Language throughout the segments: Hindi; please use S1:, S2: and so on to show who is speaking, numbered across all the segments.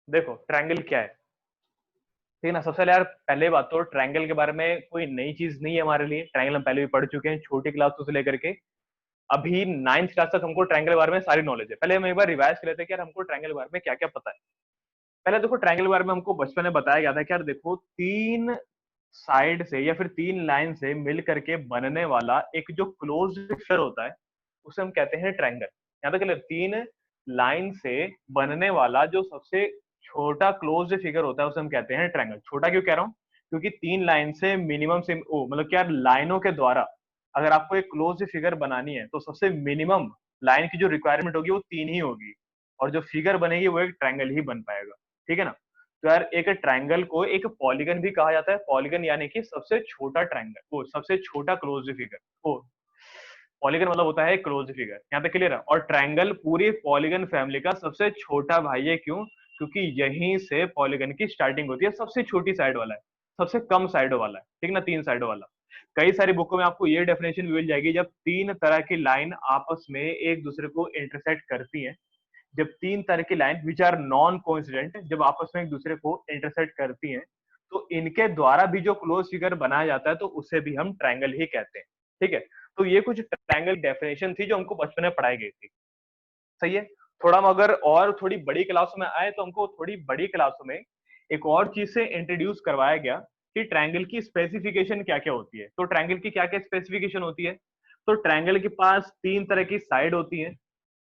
S1: देखो ट्रायंगल क्या है, ठीक है ना। सबसे पहले यार पहले बात तो ट्रायंगल के बारे में कोई नई चीज नहीं है हमारे लिए। ट्रायंगल हम पहले भी पढ़ चुके हैं, छोटी क्लास से लेकर के अभी 9th क्लास तक हमको ट्रायंगल के बारे में सारी नॉलेज है। पहले हम एक बार रिवाइज कर लेते हैं कि यार हमको ट्रायंगल के बारे में क्या क्या पता है। पहले देखो ट्रायंगल के बारे में हमको बचपन में बताया गया था कि यार देखो तीन साइड से या फिर तीन लाइन से मिल करके बनने वाला एक जो क्लोज्ड फिगर होता है उसे हम कहते हैं ट्रायंगल। यहाँ तक क्लियर, तीन लाइन से बनने वाला जो सबसे छोटा क्लोज्ड फिगर होता है उसे हम कहते हैं ट्रायंगल। छोटा क्यों कह रहा हूँ, क्योंकि तीन लाइन से मिनिमम से ओ मतलब क्या लाइनों के द्वारा अगर आपको एक क्लोज्ड फिगर बनानी है तो सबसे मिनिमम लाइन की जो रिक्वायरमेंट होगी वो तीन ही होगी, और जो फिगर बनेगी वो एक ट्रायंगल ही बन पाएगा। ठीक है ना। तो यार एक ट्रायंगल को एक पॉलीगन भी कहा जाता है। पॉलीगन यानी कि सबसे छोटा ट्रायंगल, वो सबसे छोटा क्लोज्ड फिगर। वो पॉलीगन मतलब होता है क्लोज्ड फिगर। यहाँ पे क्लियर है। और ट्रायंगल पूरी पॉलीगन फैमिली का सबसे छोटा भाई है। क्यों? क्योंकि यहीं से पॉलीगन की स्टार्टिंग होती है। सबसे छोटी साइड वाला है, सबसे कम साइडों वाला है, ठीक ना, तीन साइडों वाला। कई सारी बुकों में आपको ये डेफिनेशन मिल जाएगी, जब तीन तरह की लाइन आपस में एक दूसरे को इंटरसेक्ट करती हैं, जब तीन तरह की line which are non coincident जब आपस में एक दूसरे को इंटरसेक्ट करती हैं, तो इनके द्वारा भी जो क्लोज फिगर बनाया जाता है तो उसे भी हम ट्रायंगल ही कहते हैं। ठीक है। तो ये कुछ ट्रायंगल डेफिनेशन थी जो हमको बचपन में पढ़ाई गई थी। सही है। थोड़ा हम अगर और थोड़ी बड़ी क्लासों में आए तो हमको थोड़ी बड़ी क्लासों में एक और चीज से इंट्रोड्यूस करवाया गया कि ट्रायंगल की स्पेसिफिकेशन क्या क्या होती है। तो ट्रायंगल की क्या क्या स्पेसिफिकेशन होती है। तो ट्रायंगल के पास तीन तरह की साइड होती है,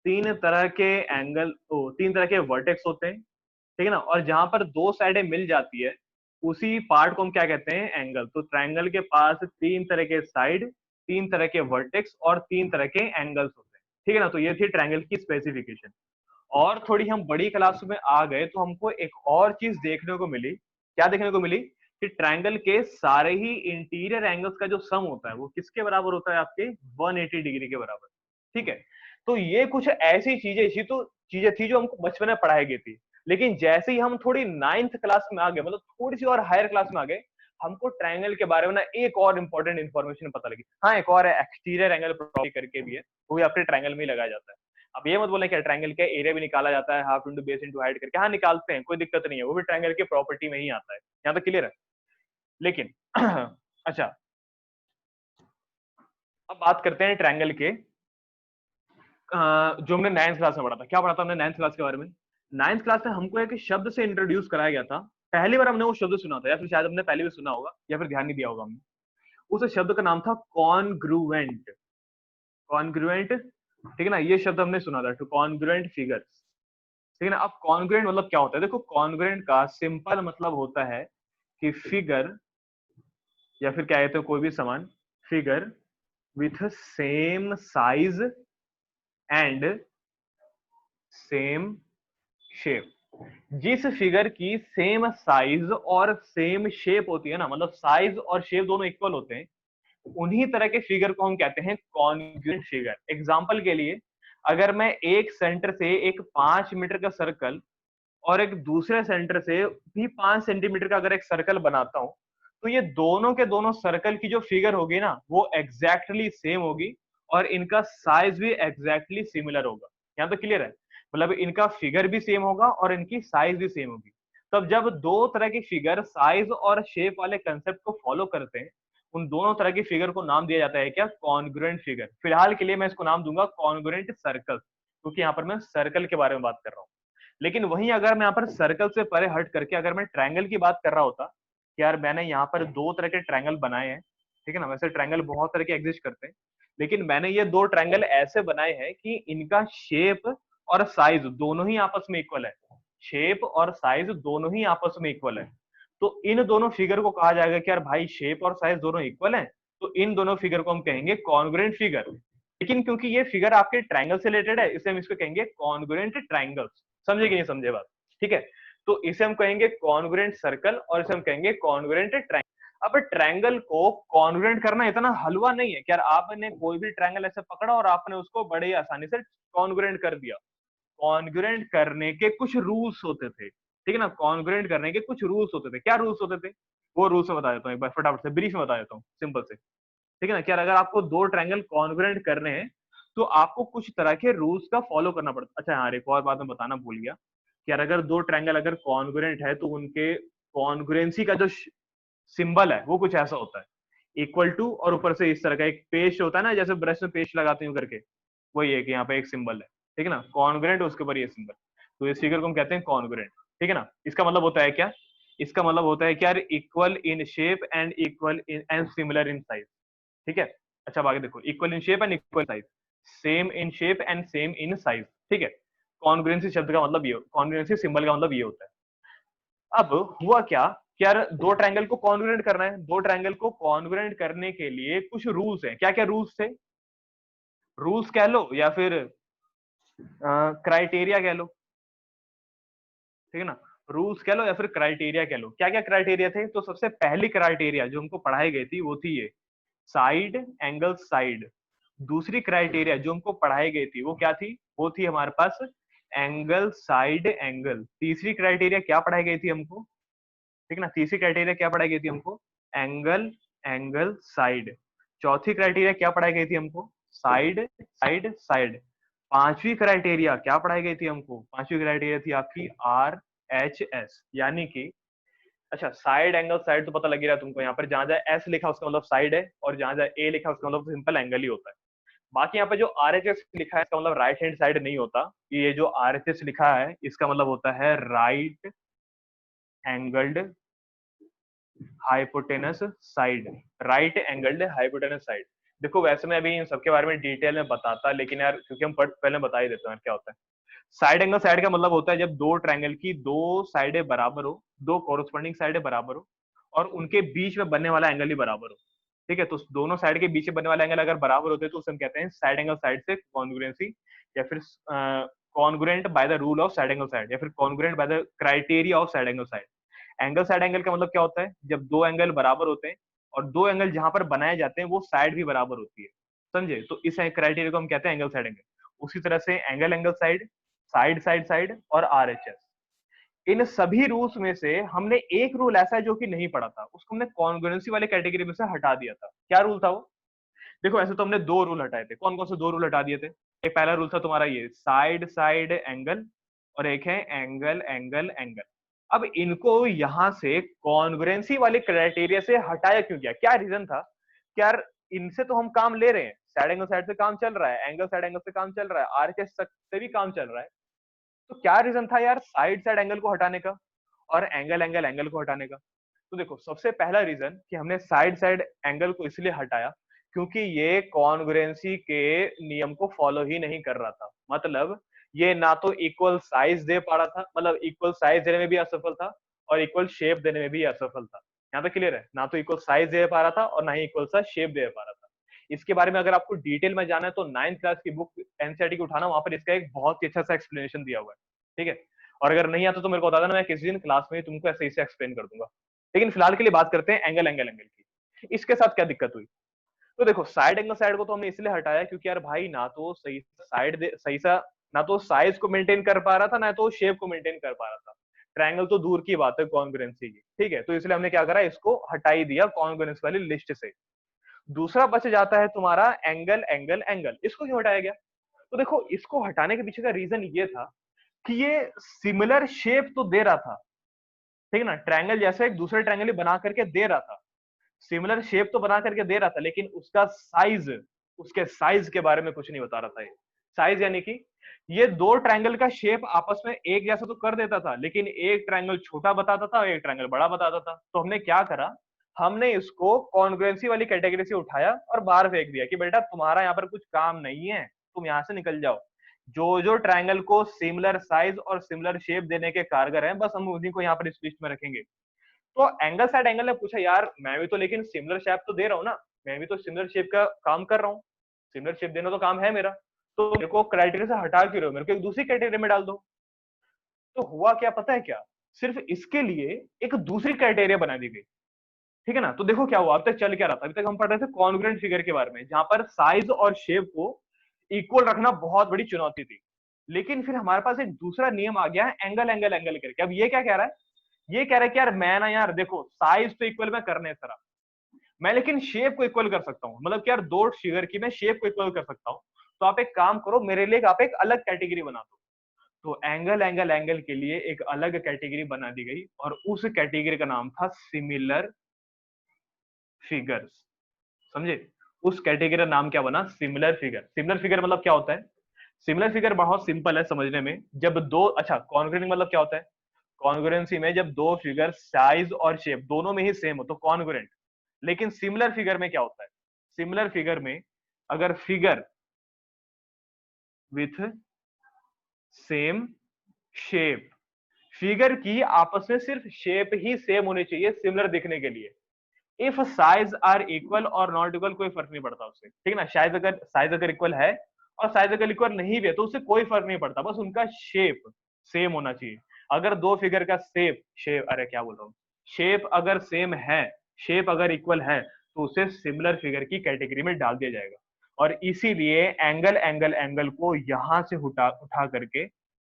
S1: तीन तरह के एंगल, तीन तरह के वर्टेक्स होते हैं, ठीक है ना। और जहां पर दो साइडें मिल जाती है उसी पार्ट को हम क्या कहते हैं, एंगल। तो ट्रायंगल के पास तीन तरह के साइड, तीन तरह के वर्टेक्स और तीन तरह के एंगल्स होते हैं, ठीक है ना। तो ये थी ट्रायंगल की स्पेसिफिकेशन। और थोड़ी हम बड़ी क्लास में आ गए तो हमको एक और चीज देखने को मिली। क्या देखने को मिली कि ट्रायंगल के सारे ही इंटीरियर एंगल्स का जो सम होता है वो किसके बराबर होता है, आपके 180 डिग्री के बराबर। ठीक है। तो ये कुछ ऐसी चीजें थी जो हमको बचपन में पढ़ाई गई थी। लेकिन जैसे ही हम थोड़ी 9th क्लास में आ गए, मतलब थोड़ी सी और हायर क्लास में आ गए, हमको ट्रायंगल के बारे में ना एक और इंपॉर्टेंट इन्फॉर्मेशन पता लगी। हाँ, एक और है, एक्सटीरियर एंगल प्रॉपर्टी करके भी है, वो भी आपके ट्रायंगल में ही लगाया जाता है। अब ये मत बोले क्या ट्रायंगल का एरिया भी निकाला जाता है half into base into height करके। हाँ, निकालते हैं, कोई दिक्कत नहीं है, वो भी ट्रायंगल के प्रॉपर्टी में ही आता है। यहाँ तक क्लियर है। लेकिन अच्छा, अब बात करते हैं ट्रायंगल के जो हमने 9th क्लास में पढ़ा था। क्या पढ़ा था हमने 9th क्लास के बारे में? 9th क्लास में हमको एक शब्द से इंट्रोड्यूस कराया गया था। पहली बार हमने वो शब्द सुना था, या फिर शायद हमने पहले भी सुना होगा या फिर ध्यान नहीं दिया होगा हमने। उस शब्द का नाम था कॉन्ग्रुएंट। कॉन्ग्रुएंट, ठीक है ना, ये शब्द हमने सुना था, टू कॉन्ग्रुएंट फिगर्स। ठीक है ना। अब कॉन्ग्रुएंट मतलब क्या होता है? देखो कॉन्ग्रुएंट का सिंपल मतलब होता है कि फिगर, या फिर क्या कहते हैं कोई भी समान, figure with same size and same shape. जिस फिगर की सेम साइज और सेम शेप होती है ना, मतलब साइज और शेप दोनों इक्वल होते हैं, उन्हीं तरह के फिगर को हम कहते हैं कॉन्ग्रुएंट फिगर। एग्जांपल के लिए, अगर मैं एक सेंटर से एक 5 मीटर का सर्कल और एक दूसरे सेंटर से भी 5 सेंटीमीटर का अगर एक सर्कल बनाता हूं, तो ये दोनों के दोनों सर्कल की जो फिगर होगी ना वो एग्जैक्टली सेम होगी, और इनका साइज भी एग्जैक्टली सिमिलर होगा। यहाँ तो क्लियर है, मतलब इनका फिगर भी सेम होगा और इनकी साइज भी सेम होगी। तब जब दो तरह की फिगर साइज और शेप वाले कंसेप्ट को फॉलो करते हैं, उन दोनों तरह की फिगर को नाम दिया जाता है क्या, कॉन्ग्रुएंट फिगर। फिलहाल के लिए मैं इसको नाम दूंगा कॉन्ग्रुएंट सर्कल, क्योंकि यहाँ पर मैं सर्कल के बारे में बात कर रहा हूँ। लेकिन वहीं अगर मैं यहाँ पर सर्कल से परे हट करके अगर मैं ट्रायंगल की बात कर रहा होता कि यार मैंने यहाँ पर दो तरह के ट्रायंगल बनाए हैं, ठीक है ना, वैसे ट्रायंगल बहुत तरह के एग्जिस्ट करते हैं, लेकिन मैंने ये दो ट्रायंगल ऐसे बनाए हैं कि इनका शेप और साइज दोनों ही आपस में इक्वल है। शेप और साइज दोनों ही आपस में इक्वल है। तो इन दोनों फिगर को कहा जाएगा कि यार भाई शेप और साइज दोनों इक्वल है, तो इन दोनों फिगर को हम कहेंगे कॉन्ग्रुएंट फिगर। लेकिन क्योंकि ये फिगर आपके ट्रायंगल से रिलेटेड है, इसलिए हम इसको कहेंगे कॉन्ग्रुएंट ट्रायंगल्स। समझे कि नहीं समझे बात? ठीक है। तो इसे हम कहेंगे कॉन्ग्रुएंट सर्कल और इसे हम कहेंगे कॉन्ग्रुएंट ट्रायंगल। अब ट्रायंगल को कॉन्ग्रुएंट करना इतना हलवा नहीं है कि यार आपने कोई भी ट्रायंगल ऐसे पकड़ा और आपने उसको बड़े आसानी से कॉन्ग्रुएंट कर दिया। कॉन्ग्रुएंट करने के कुछ रूल्स होते थे, ठीक है ना। कॉन्ग्रुएंट करने के कुछ रूल्स होते थे। क्या रूल्स होते थे? वो रूल्स मैं बता देता हूँ एक बार फटाफट से, ब्रीफ में बता देता हूँ सिंपल से। ठीक है ना। क्या अगर आपको दो ट्रायंगल कॉन्ग्रुएंट करने हैं तो आपको कुछ तरह के रूल्स का फॉलो करना पड़ता। अच्छा हाँ, एक और बात मैं बताना भूल गया कि यार अगर दो ट्रायंगल अगर कॉन्ग्रुएंट है तो उनके कॉन्ग्रुएंसी का जो सिंबल है वो कुछ ऐसा होता है, इक्वल टू, और ऊपर से इस तरह का एक पेस्ट होता है ना, जैसे ब्रश में पेस्ट लगाते हैं करके, वही है कि यहाँ पे एक सिंबल है, ठीक है ना, कॉन्ग्रुएंट, उसके ऊपर ये सिंबल, तो इस फिगर को हम कहते हैं कॉन्ग्रुएंट, ठीक है ना। इसका मतलब होता है क्या, इसका मतलब होता है कि यार equal in shape and equal in and similar in size, ठीक है। अच्छा अब आगे देखो, equal in shape and equal size, same in shape and same in size, ठीक है। कॉन्ग्रुएंसी शब्द का मतलब ये, कॉन्ग्रुएंसी सिंबल का मतलब ये होता है। अब हुआ क्या कि यार दो ट्रायंगल को कॉन्ग्रुएंट करना है, दो ट्रायंगल को कॉन्ग्रुएंट करने के लिए कुछ रूल्स हैं। क्या क्या रूल्स थे, रूल्स कह लो या फिर क्राइटेरिया कह लो, ठीक है ना, रूल्स कह लो या फिर क्राइटेरिया कह लो। क्या क्या क्राइटेरिया थे, तो सबसे पहली क्राइटेरिया जो हमको पढ़ाई गई थी वो थी ये साइड एंगल साइड। दूसरी क्राइटेरिया जो हमको पढ़ाई गई थी वो क्या थी, वो थी हमारे पास एंगल साइड एंगल। तीसरी क्राइटेरिया क्या पढ़ाई गई थी हमको, ठीक है ना, तीसरी क्राइटेरिया क्या पढ़ाई गई थी हमको, एंगल एंगल साइड। चौथी क्राइटेरिया क्या पढ़ाई गई थी हमको, साइड साइड साइड। पांचवी क्राइटेरिया क्या पढ़ाई गई थी हमको, पांचवी क्राइटेरिया थी आपकी RHS, यानी कि अच्छा साइड एंगल साइड तो पता लग ही रहा है तुमको, यहाँ पर जहां जहां एस लिखा उसका मतलब साइड है, और जहां जहां ए लिखा उसका मतलब सिंपल एंगल ही होता है। बाकी यहाँ पे जो RHS लिखा है इसका मतलब राइट हैंड साइड नहीं होता, ये जो RHS लिखा है इसका मतलब होता है right angled hypotenuse side, right angled hypotenuse side. देखो वैसे मैं अभी इन सबके बारे में डिटेल में बताता, लेकिन यार क्योंकि हम पहले बता ही देते हैं क्या होता है। साइड एंगल साइड का मतलब होता है जब दो ट्रायंगल की दो साइडें बराबर हो, दो कोरस्पॉन्डिंग साइडें बराबर हो, और उनके बीच में बनने वाला एंगल ही बराबर हो, ठीक है। तो दोनों साइड के बीच में बनने वाला एंगल अगर बराबर होते हैं तो उसे हम कहते हैं साइड एंगल साइड से कॉन्ग्रुएंसी, या फिर congruent by the rule of side angle side, या फिर congruent by the criteria of side angle side. Angle side angle का मतलब क्या होता है, जब दो एंगल बराबर होते हैं और दो एंगल जहां पर बनाए जाते हैं वो साइड भी बराबर होती है, समझे, तो इस क्राइटेरिया को हम कहते हैं एंगल साइड एंगल। उसी तरह से angle angle side, side side side और RHS, इन सभी रूल्स में से हमने एक रूल ऐसा है जो कि नहीं पढ़ा था, उसको हमने कॉन्ग्रुएंसी वाले कैटेगरी में से हटा दिया था। क्या रूल था वो, देखो ऐसे तो हमने दो रूल हटाए थे, कौन कौन से दो रूल हटा दिए थे। एक पहला रूल था तुम्हारा ये साइड साइड एंगल, और एक है एंगल एंगल एंगल। अब इनको यहां से कॉन्ग्रुएंसी वाले क्राइटेरिया से हटाया क्यों गया, क्या रीजन था कि यार इनसे तो हम काम ले रहे हैं, साइड एंगल साइड से काम चल रहा है, एंगल साइड एंगल से काम चल रहा है, RHS से भी काम चल रहा है, तो क्या रीजन था यार साइड साइड एंगल को हटाने का और एंगल एंगल एंगल को हटाने का। तो देखो सबसे पहला रीजन कि हमने साइड साइड एंगल को इसलिए हटाया क्योंकि ये कॉन्ग्रुएंसी के नियम को फॉलो ही नहीं कर रहा था। मतलब ये ना तो इक्वल साइज दे पा रहा था, मतलब इक्वल साइज देने में भी असफल था और इक्वल शेप देने में भी असफल था। यहाँ तक क्लियर है, ना तो इक्वल साइज दे पा रहा था और ना ही इक्वल सा शेप दे पा रहा था। इसके बारे में अगर आपको डिटेल में जाना है तो 9th क्लास की बुक एनसीईआरटी की उठाना, वहां पर इसका एक बहुत ही अच्छा सा एक्सप्लेनेशन दिया हुआ है, ठीक है। और अगर नहीं आता तो मेरे को बता देना, मैं किसी दिन क्लास में तुमको ऐसे ही एक्सप्लेन कर दूंगा। लेकिन फिलहाल के लिए बात करते हैं एंगल एंगल एंगल की, इसके साथ क्या दिक्कत हुई। तो देखो साइड एंगल साइड को तो हमने इसलिए हटाया क्योंकि यार भाई ना तो सही साइड सही सा, ना तो साइज को मेंटेन कर पा रहा था, ना तो शेप को मेंटेन कर पा रहा था। ट्रायंगल तो दूर की बात है कॉन्ग्रुएंसी की, ठीक है, तो इसलिए हमने क्या करा, इसको हटा ही दिया कॉन्ग्रुएंसी वाली लिस्ट से। दूसरा बच जाता है तुम्हारा एंगल एंगल एंगल, इसको क्यों हटाया गया, तो देखो इसको हटाने के पीछे का रीजन ये था कि ये सिमिलर शेप तो दे रहा था, ठीक है ना, ट्रायंगल जैसे एक दूसरे ट्रायंगल ही बना करके दे रहा था, सिमिलर शेप तो बना करके दे रहा था, लेकिन उसका साइज, उसके साइज के बारे में कुछ नहीं बता रहा था। ये साइज यानी कि ये दो ट्रायंगल का शेप आपस में एक जैसा तो कर देता था, लेकिन एक ट्रायंगल छोटा बताता था और एक ट्रायंगल बड़ा बताता था। तो हमने क्या करा, हमने इसको कॉन्ग्रुएंसी वाली कैटेगरी से उठाया और बाहर फेंक दिया कि बेटा तुम्हारा यहाँ पर कुछ काम नहीं है, तुम यहाँ से निकल जाओ। जो जो ट्रायंगल को सिमिलर साइज और सिमिलर शेप देने के कारगर हैं, बस हम उन्हीं को यहाँ पर इस लिस्ट में रखेंगे। तो एंगल साइड एंगल ने पूछा यार मैं भी तो लेकिन सिमिलर शेप तो दे रहा हूँ ना, मैं भी तो सिमिलर शेप का काम कर रहा हूँ, सिमिलर शेप देना तो काम है मेरा, तो मेरे को क्राइटेरिया से हटा क्यों रहे हो, मेरे को एक दूसरी क्राइटेरिया में डाल दो। तो हुआ क्या पता है क्या, सिर्फ इसके लिए एक दूसरी क्राइटेरिया बना दी गई, ठीक है ना। तो देखो क्या हुआ, अब तक चल क्या रहा था, अभी तक हम पढ़ रहे थे कॉन्ग्रुएंट फिगर के बारे में, जहां पर साइज और शेप को इक्वल रखना बहुत बड़ी चुनौती थी। लेकिन फिर हमारे पास एक दूसरा नियम आ गया है एंगल एंगल एंगल करके। अब ये क्या कह रहा है, ये कह रहा है कि यार मैं ना यार देखो साइज तो इक्वल मैं करने तरह, मैं लेकिन शेप को इक्वल कर सकता हूँ, मतलब कि यार दो फिगर की मैं शेप को इक्वल कर सकता हूँ। तो आप एक काम करो, मेरे लिए आप एक अलग कैटेगरी बना दो। तो एंगल एंगल एंगल के लिए एक अलग कैटेगरी बना दी गई और उस कैटेगरी का नाम था सिमिलर फिगर्स। समझे? उस कैटेगरी का नाम क्या बना? Similar figure. सिमिलर फिगर मतलब क्या होता है? सिमिलर फिगर बहुत सिंपल है समझने में। जब दो, अच्छा, कॉन्ग्रुएंट मतलब क्या होता है? कॉन्ग्रुएंसी में जब दो फिगर साइज और शेप दोनों में ही सेम हो तो कॉन्ग्रुएंट। लेकिन सिमिलर फिगर में क्या होता है? सिमिलर फिगर में अगर figure with same shape, figure की आपस में सिर्फ शेप ही सेम होनी चाहिए सिमिलर दिखने के लिए। इफ साइज आर इक्वल और नॉट इक्वल कोई फर्क नहीं पड़ता उससे, ठीक है ना? साइज अगर इक्वल है और साइज अगर इक्वल नहीं भी है तो उससे कोई फर्क नहीं पड़ता, बस उनका शेप सेम होना चाहिए। अगर दो फिगर का शेप शेप अरे क्या बोल रहा हूँ, शेप अगर सेम है, शेप अगर इक्वल है तो उसे सिमिलर फिगर की कैटेगरी में डाल दिया जाएगा। और इसीलिए एंगल एंगल एंगल को यहां से उठा उठा करके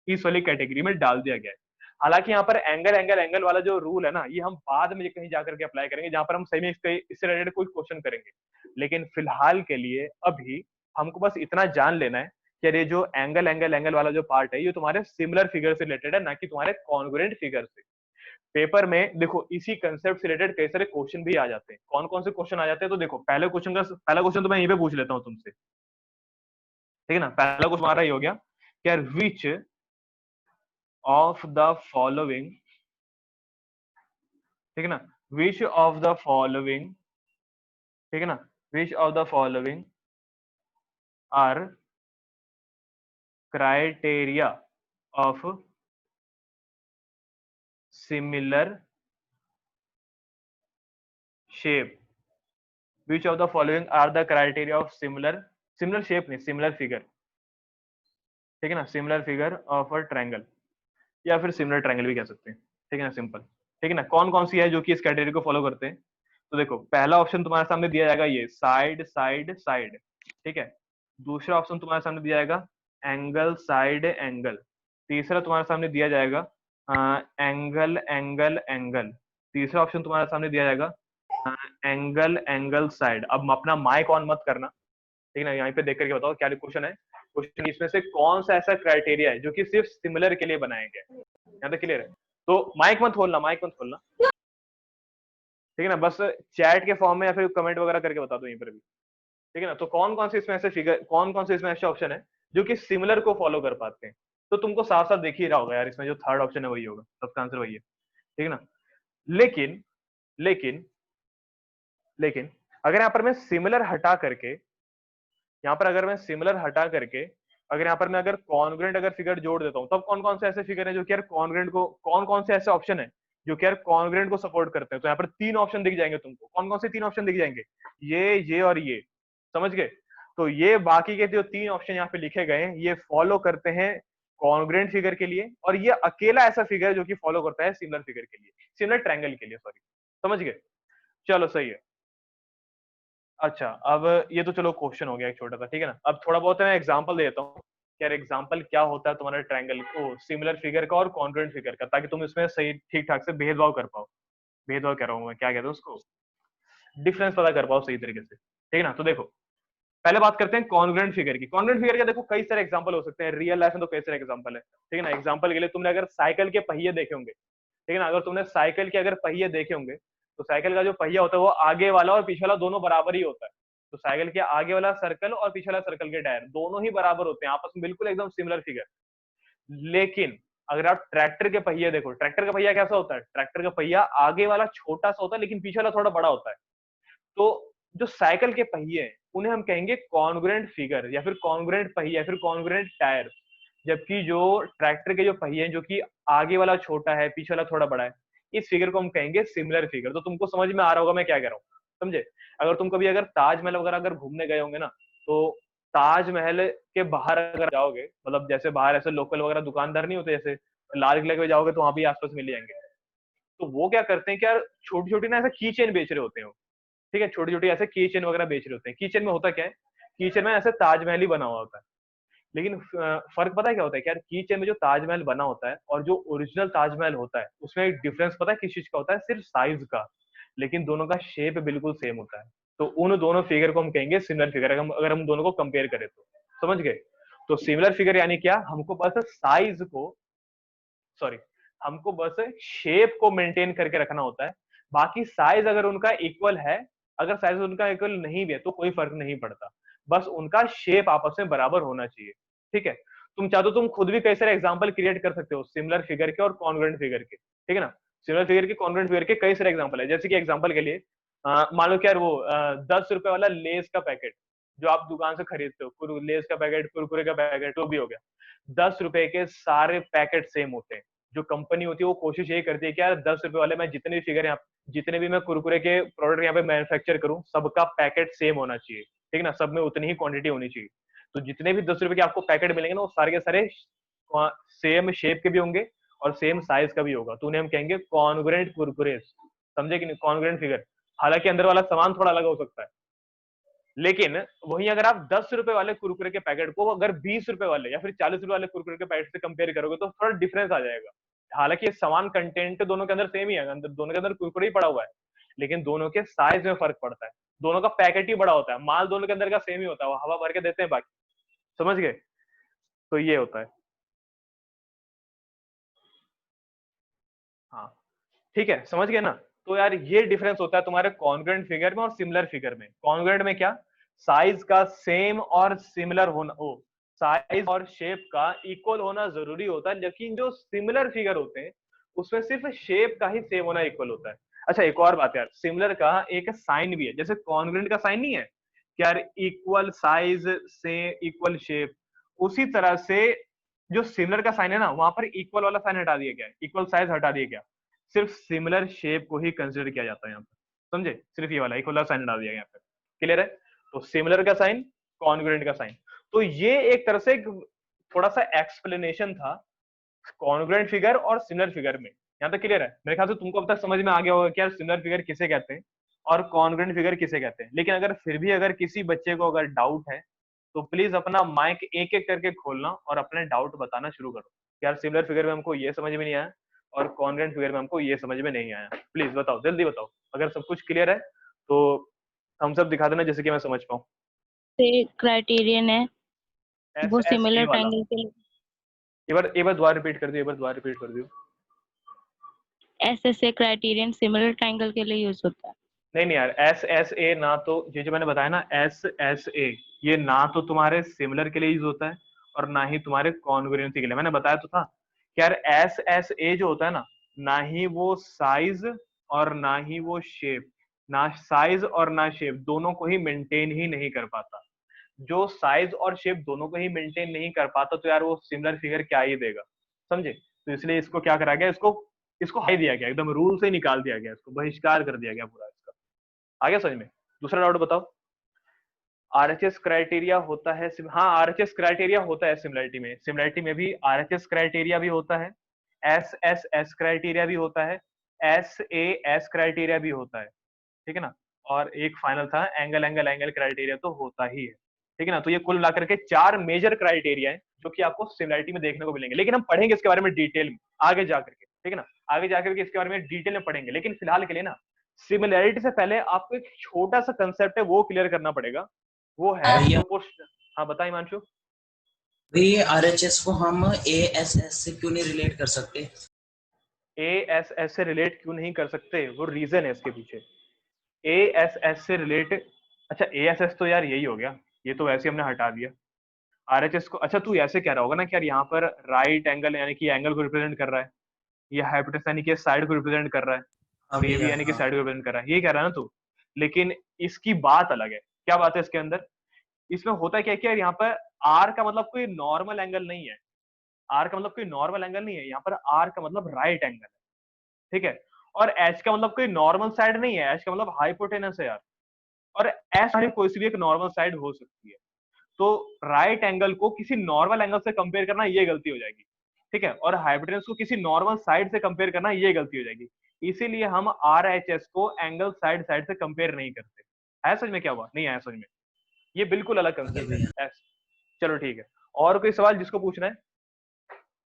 S1: इस वाली कैटेगरी में डाल दिया गया है। हालांकि यहाँ पर एंगल एंगल एंगल वाला जो रूल है ना, ये हम बाद में कहीं जाकर के अप्लाई करेंगे, जहां पर हम सही में इससे रिलेटेड कोई क्वेश्चन करेंगे। लेकिन फिलहाल के लिए अभी हमको बस इतना जान लेना है कि ये जो एंगल एंगल एंगल वाला जो पार्ट है ये तुम्हारे सिमिलर फिगर से रिलेटेड है, ना कि तुम्हारे कॉन्ग्रुएंट फिगर से। पेपर में देखो इसी कंसेप्ट से रिलेटेड कई सारे क्वेश्चन भी आ जाते हैं। कौन कौन से क्वेश्चन आ जाते हैं? तो देखो पहला क्वेश्चन तो मैं यहीं पे पूछ लेता हूँ तुमसे, ठीक है ना? पहला क्वेश्चन हमारा ये हो गया कि यार विच ऑफ द फॉलोइंग, ठीक है ना, विच ऑफ द फॉलोइंग, ठीक है ना, which of the following are criteria of similar shape, which of the following are the criteria of similar, similar shape नहीं, सिमिलर फिगर, ठीक है ना, similar figure of a triangle, या फिर सिमिलर ट्रायंगल भी कह सकते हैं, ठीक है ना, सिंपल। ठीक है ना, कौन कौन सी है जो कि इस कैटेगरी को फॉलो करते हैं? तो देखो पहला ऑप्शन तुम्हारे सामने दिया जाएगा ये साइड साइड साइड, ठीक है। दूसरा ऑप्शन तुम्हारे सामने दिया जाएगा एंगल साइड एंगल। तीसरा तुम्हारे सामने दिया जाएगा एंगल एंगल एंगल। तीसरा ऑप्शन तुम्हारे सामने दिया जाएगा एंगल एंगल साइड। अब अपना माइक ऑन मत करना, ठीक है ना, यहाँ पे देख करके बताओ क्या क्वेश्चन है। क्वेश्चन इसमें से कौन सा ऐसा क्राइटेरिया है जो कि सिर्फ सिमिलर के लिए बनाया गया है? यहाँ तक क्लियर है? तो माइक मत खोलना, माइक मत खोलना, ठीक है ना, बस चैट के फॉर्म में या फिर कमेंट वगैरह करके बता दो यहीं पर भी, ठीक है ना। तो कौन कौन से इसमें ऐसे फिगर, कौन कौन से इसमें ऐसे ऑप्शन है जो कि सिमिलर को फॉलो कर पाते हैं? तो तुमको साफ साफ देख ही रहा होगा यार, इसमें जो थर्ड ऑप्शन है वही होगा, सबका आंसर वही है, ठीक है ना। लेकिन लेकिन लेकिन अगर यहाँ पर मैं सिमिलर हटा करके, यहाँ पर अगर मैं सिमिलर हटा करके अगर यहाँ पर मैं अगर कॉन्ग्रुएंट अगर फिगर जोड़ देता हूँ, तब कौन कौन से ऐसे फिगर है जो कि यार कॉन्ग्रुएंट को, कौन कौन से ऐसे ऑप्शन है जो कि यार कॉन्ग्रुएंट को सपोर्ट करते हैं? तो यहाँ पर तीन ऑप्शन दिख जाएंगे तुमको। कौन कौन से तीन ऑप्शन दिख जाएंगे? ये और ये, समझ गए? तो ये बाकी के जो तीन ऑप्शन यहाँ पे लिखे गए हैं ये फॉलो करते हैं कॉन्ग्रुएंट फिगर के लिए, और ये अकेला ऐसा फिगर जो कि फॉलो करता है सिमिलर फिगर के लिए, सिमिलर ट्रायंगल के लिए, सॉरी, समझ गए? चलो सही है। अच्छा, अब ये तो चलो क्वेश्चन हो गया एक छोटा सा, ठीक है ना। अब थोड़ा बहुत मैं एग्जांपल देता हूँ कि यार एग्जांपल क्या होता है तुम्हारे ट्रायंगल को, सिमिलर फिगर का और कॉन्ग्रुएंट फिगर का, ताकि तुम इसमें सही ठीक ठाक से भेदभाव कर पाओ। भेदभाव कह रहा हूँ मैं, क्या कहते हैं उसको, डिफरेंस पता कर पाओ सही तरीके से, ठीक है ना। तो देखो पहले बात करते हैं कॉन्ग्रुएंट फिगर की। कॉन्ग्रुएंट फिगर का देखो कई सारे एग्जांपल हो सकते हैं, रियल लाइफ में तो कई सारे एग्जांपल है, ठीक है ना। एग्जांपल के लिए तुमने अगर साइकिल के पहिए देखे होंगे, ठीक है ना, अगर तुमने साइकिल के अगर पहिए देखे होंगे तो साइकिल का जो पहिया होता है वो आगे वाला और पीछे वाला दोनों बराबर ही होता है। तो साइकिल के आगे वाला सर्कल और पीछे वाला सर्कल के टायर दोनों ही बराबर होते हैं, आपस में बिल्कुल एकदम सिमिलर फिगर। लेकिन अगर आप ट्रैक्टर के पहिए देखो, ट्रैक्टर का पहिया कैसा होता है? ट्रैक्टर का पहिया आगे वाला छोटा सा होता है लेकिन पीछे वाला थोड़ा बड़ा होता है। तो जो साइकिल के पहिए हैं उन्हें हम कहेंगे कॉन्ग्रुएंट फिगर या फिर कॉन्ग्रुएंट पहिया या फिर कॉन्ग्रुएंट टायर। जबकि जो ट्रैक्टर के जो पहिए हैं जो कि आगे वाला छोटा है पीछे वाला थोड़ा बड़ा है, इस फिगर को हम कहेंगे सिमिलर फिगर। तो तुमको समझ में आ रहा होगा मैं क्या कह रहा हूँ, समझे? अगर तुम कभी अगर ताजमहल वगैरह अगर घूमने गए होंगे ना, तो ताजमहल के बाहर अगर जाओगे, मतलब जैसे बाहर ऐसे लोकल वगैरह दुकानदार नहीं होते, जैसे लाल किले पे जाओगे तो वहां भी आसपास मिल जाएंगे। तो वो क्या करते हैं कि यार छोटी छोटी ना ऐसे की चेन बेच रहे होते हैं, ठीक है, छोटी छोटी ऐसे की चेन वगैरह बेच रहे होते हैं। की चेन में होता क्या है, की चेन में ऐसे ताजमहल ही बना हुआ होता है। लेकिन फर्क पता है क्या होता है? क्या की चेन में जो ताजमहल बना होता है और जो ओरिजिनल ताजमहल होता है उसमें एक डिफरेंस पता है किस चीज का होता है? सिर्फ साइज का। लेकिन दोनों का शेप बिल्कुल सेम होता है। तो उन दोनों फिगर को हम कहेंगे सिमिलर फिगर, अगर हम दोनों को कंपेयर करें तो, समझ गए? तो सिमिलर फिगर यानी क्या, हमको बस साइज को, सॉरी, हमको बस शेप को मेंटेन करके रखना होता है। बाकी साइज अगर उनका इक्वल है, अगर साइज उनका इक्वल नहीं भी है तो कोई फर्क नहीं पड़ता, बस उनका शेप आपस में बराबर होना चाहिए। ठीक है, तुम चाहो तो तुम खुद भी कई सारे एग्जांपल क्रिएट कर सकते हो सिमिलर फिगर के और कॉन्ग्रुएंट फिगर के। ठीक है ना, सिमिलर फिगर के कॉन्ग्रुएंट फिगर के कई सारे एग्जांपल है। जैसे कि एग्जांपल के लिए मान लो क्या यार, वो 10 रुपए वाला लेस का पैकेट जो आप दुकान से खरीदते हो, लेस का पैकेट, कुरकुरे का पैकेट, जो भी हो गया, 10 रुपए के सारे पैकेट सेम होते हैं। जो कंपनी होती है वो कोशिश यही करती है कि यार 10 रुपए वाले मैं जितने भी फिगर यहाँ, जितने भी मैं कुरकुरे के प्रोडक्ट यहाँ पे मैन्युफैक्चर करूँ, सबका पैकेट सेम होना चाहिए। ठीक है ना, सब में उतनी ही क्वांटिटी होनी चाहिए। तो जितने भी 10 रुपए के आपको पैकेट मिलेंगे ना, वो सारे के सारे सेम शेप के भी होंगे और सेम साइज का भी होगा, तो उन्हें हम कहेंगे कॉन्ग्रुएंट कुरकुरे। समझे कि नहीं, कॉन्ग्रुएंट फिगर। हालांकि अंदर वाला सामान थोड़ा अलग हो सकता है, लेकिन वहीं अगर आप 10 रुपए वाले कुरकुरे के पैकेट को अगर 20 रुपए वाले या फिर 40 रुपए वाले कुरकुरे के पैकेट से कंपेयर करोगे तो थोड़ा डिफरेंस आ जाएगा। हालांकि समान कंटेंट दोनों के अंदर सेम ही है, अंदर दोनों के अंदर कुरकुरे ही पड़ा हुआ है, लेकिन दोनों के साइज में फर्क पड़ता है। दोनों का पैकेट ही बड़ा होता है, माल दोनों के अंदर का सेम ही होता है, वो हवा भर के देते हैं बाकी। समझ गए, तो ये होता है। हाँ ठीक है, समझ गए ना। तो यार ये डिफरेंस होता है तुम्हारे कॉन्ग्रुएंट फिगर में और सिमिलर फिगर में। कॉन्ग्रुएंट में क्या, साइज का सेम और सिमिलर होना, ओ साइज और शेप का इक्वल होना जरूरी होता है, लेकिन जो सिमिलर फिगर होते हैं उसमें सिर्फ शेप का ही सेम होना इक्वल होता है। अच्छा एक और बात यार, सिमिलर का एक साइन भी है, जैसे कॉन्ग्रुएंट का साइन नहीं है क्या यार, इक्वल साइज से इक्वल शेप, उसी तरह से जो सिमिलर का साइन है ना, वहां पर इक्वल वाला साइन हटा दिया गया, इक्वल साइज हटा दिया गया, सिर्फ सिमिलर शेप को ही कंसिडर किया जाता है यहाँ पर। समझे, सिर्फ ये वाला इक्वल साइन हटा दिया गया यहाँ पे। क्लियर है, तो सिमिलर का साइन, कॉन्ग्रुएंट का साइन। तो ये एक तरह से थोड़ा सा एक्सप्लेनेशन था कॉन्ग्रुएंट फिगर और सिमिलर फिगर में। यहाँ तक क्लियर है, मेरे ख्याल से तुमको अब तक समझ में आ गया होगा कि यार सिमिलर फिगर किसे कहते हैं और कॉन्ग्रुएंट फिगर किसे कहते हैं। लेकिन अगर फिर भी अगर किसी बच्चे को अगर डाउट है तो प्लीज अपना माइक एक एक करके खोलना और अपने डाउट बताना शुरू करो। यार सिमिलर फिगर में हमको ये समझ में नहीं आया और कॉन्ग्रुएंट फिगर में हमको ये समझ में नहीं आया, प्लीज बताओ, जल्दी बताओ। अगर सब कुछ क्लियर है तो हम सब दिखा देना जैसे कि मैं समझ पाऊँ।
S2: क्राइटेरियन है
S1: एस
S2: वो
S1: एस ए
S2: सिमिलर
S1: वाला,
S2: ट्रायंगल के लिए,
S1: एक बार दोबारा रिपीट कर दियो, एक बार दोबारा रिपीट कर दियो।
S2: एसएसए क्राइटेरियन सिमिलर ट्रायंगल के लिए यूज होता है।
S1: नहीं नहीं यार, एस एस ए ना, तो ये जो मैंने बताया ना एस एस ए, ये ना तो तुम्हारे सिमिलर के लिए यूज होता है और ना ही तुम्हारे कॉन्ग्रुएंसी के लिए। मैंने बताया तो था कि यार एस एस ए जो होता है ना ही वो साइज और ना ही वो शेप, ना साइज और ना शेप दोनों को ही मेंटेन ही नहीं कर पाता। जो साइज और शेप दोनों को ही मेंटेन नहीं कर पाता तो यार वो सिमिलर फिगर क्या ही देगा। समझे, तो इसलिए इसको क्या करा गया, इसको इसको हाई दिया गया, एकदम रूल से निकाल दिया गया, इसको बहिष्कार कर दिया गया पूरा इसका। आ गया समझ में। दूसरा डाउट बताओ। आरएचएस क्राइटेरिया होता है, हाँ आरएचएस क्राइटेरिया होता है सिमिलरिटी में, सिमिलरिटी में भी आरएचएस क्राइटेरिया भी होता है, एस एस एस क्राइटेरिया भी होता है, एस ए एस क्राइटेरिया भी होता है। ठीक है ना, और एक फाइनल था एंगल एंगल एंगल क्राइटेरिया तो होता ही है। ठीक है ना, तो ये कुल मिलाकर के 4 मेजर क्राइटेरिया है जो कि आपको सिमिलरिटी में देखने को मिलेंगे, लेकिन हम पढ़ेंगे इसके बारे में डिटेल में आगे जाकर के। ठीक है ना, आगे जाकर के इसके बारे में डिटेल में पढ़ेंगे, लेकिन फिलहाल के लिए ना सिमिलरिटी से पहले आपको एक छोटा सा कंसेप्ट है वो क्लियर करना पड़ेगा, वो है
S3: भैया
S1: प्रोपोर्शन। हाँ बताइए हिमांशु।
S3: भैया आरएचएस को हम एएसएस से क्यों नहीं रिलेट कर सकते?
S1: एएसएस से रिलेट क्यों नहीं कर सकते, वो रीजन है इसके पीछे। एएसएस से रिलेट, अच्छा एएसएस तो यार यही हो गया, ये तो वैसे हमने हटा दिया। आरएचएस को, अच्छा तू ऐसे कह रहा होगा ना कि यार यहाँ पर राइट एंगल यानी कि एंगल को रिप्रेजेंट कर रहा है, ये हाइपोटेनस यानी कि साइड को रिप्रेजेंट कर रहा है,
S3: हाँ
S1: और ये भी
S3: भैया
S1: यानी कि
S3: हाँ।
S1: साइड को रिप्रेजेंट कर रहा है, ये कह रहा है ना तू। लेकिन इसकी बात अलग है। क्या बात है इसके अंदर, इसमें होता क्या है कि यार यहाँ पर आर का मतलब कोई नॉर्मल एंगल नहीं है, आर का मतलब कोई नॉर्मल एंगल नहीं है, यहाँ पर आर का मतलब राइट एंगल है। ठीक है, और एच का मतलब कोई नॉर्मल साइड नहीं है, एच का मतलब हाइपोटेनस है यार, और एस कोई सी भी एक नॉर्मल साइड हो सकती है। तो राइट एंगल को किसी नॉर्मल एंगल से कंपेयर करना ये गलती हो जाएगी। ठीक है, और हाइपोटेनस को किसी नॉर्मल साइड से कंपेयर करना ये गलती हो जाएगी। इसीलिए हम आर एच एस को एंगल साइड साइड से कंपेयर नहीं करते। है समझ में क्या हुआ, नहीं आया समझ में, ये बिल्कुल अलग
S3: ओके
S1: कंसेप्ट
S3: भैया।
S1: है। चलो ठीक है, और कोई सवाल जिसको पूछना है,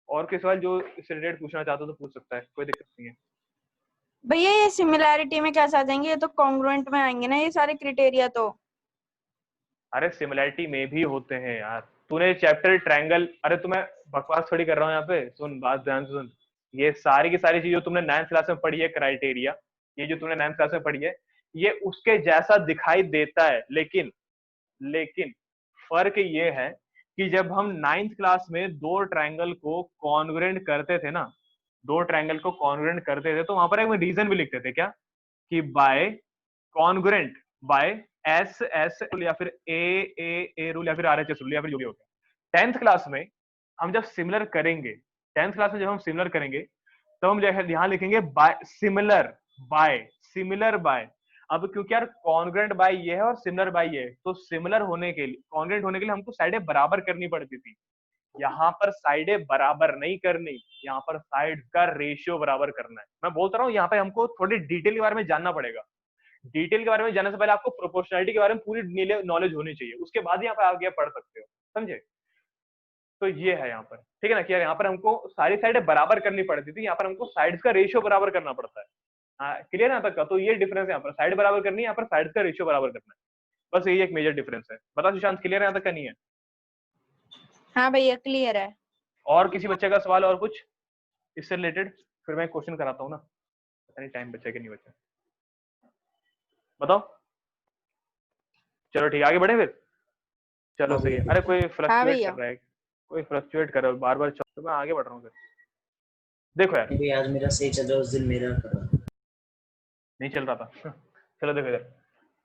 S1: और कोई सवाल जो इससे रिलेटेड पूछना चाहते हो तो पूछ सकता है, कोई दिक्कत नहीं है।
S4: भैया ये सिमिलैरिटी में कैसे आ जाएंगे, ये तो कॉन्ग्रुएंट में आएंगे ना ये सारे क्राइटेरिया तो।
S1: अरे सिमिलैरिटी में भी होते हैं यार, तूने चैप्टर ट्रायंगल, अरे तुम्हें बकवास थोड़ी कर रहा हूँ यहाँ पे, सुन बात ध्यान से सुन। ये सारी की सारी चीज जो तुमने 9th क्लास में पढ़ी है, क्राइटेरिया, ये जो तुमने 9th क्लास में पढ़ी है, ये उसके जैसा दिखाई देता है, लेकिन लेकिन फर्क ये है कि जब हम 9th क्लास में दो ट्रायंगल को कॉन्ग्रुएंट करते थे ना, दो ट्रायंगल को कॉन्ग्रुएंट करते थे, तो वहां पर एक रीजन भी लिखते थे, क्या कि by congruent, by S S rule, या फिर ए रूल, या फिर आरएचएस रूल, या फिर जो भी होता है। 10th क्लास में हम जब सिमिलर करेंगे, 10th क्लास में जब हम सिमिलर करेंगे, तो हम यहां लिखेंगे by similar, by similar by. अब क्योंकि यार कॉन्ग्रुएंट बाय ये है और सिमिलर बाय ये है, तो सिमिलर होने के लिए, कॉन्ग्रुएंट होने के लिए हमको साइडें बराबर करनी पड़ती थी। यहाँ पर साइडें बराबर नहीं करनी, यहाँ पर साइड का रेशियो बराबर करना है। मैं बोलता रहा हूँ यहाँ पे हमको थोड़ी डिटेल के बारे में जानना पड़ेगा। डिटेल के बारे में जानने से पहले आपको प्रोपोर्शनैलिटी के बारे में पूरी नॉलेज होनी चाहिए, उसके बाद ही यहाँ पे आगे पढ़ सकते हो, समझे? तो ये है यहाँ पर, ठीक है ना, कि यार यहाँ पर हमको सारी साइडें बराबर करनी पड़ती थी, यहाँ पर हमको साइड्स का रेशियो बराबर करना पड़ता है। हाँ, क्लियर है यहाँ तक का? तो ये डिफरेंस है, यहाँ पर साइड बराबर करनी है, यहाँ पर साइड्स का रेशियो बराबर करना है, बस यही एक मेजर डिफरेंस है। बता सुशांत, क्लियर है यहाँ तक का? नहीं है?
S4: हाँ भैया क्लियर है।
S1: और किसी बच्चे का सवाल और कुछ इससे रिलेटेड? फिर मैं क्वेश्चन कराता हूँ ना, पता नहीं टाइम बचा कि नहीं बचा, बताओ। चलो ठीक है, आगे बढ़े फिर। चलो सही है। अरे कोई फ्लक्चुएट कर रहा है, कोई फ्लक्चुएट कर रहा है बार बार, तो मैं आगे बढ़ रहा हूँ फिर। देखो यार,
S3: भी आज मेरा सही चल रहा है, उस दिन मेरा कर रहा
S1: नहीं चल रहा था। चलो देखो इधर,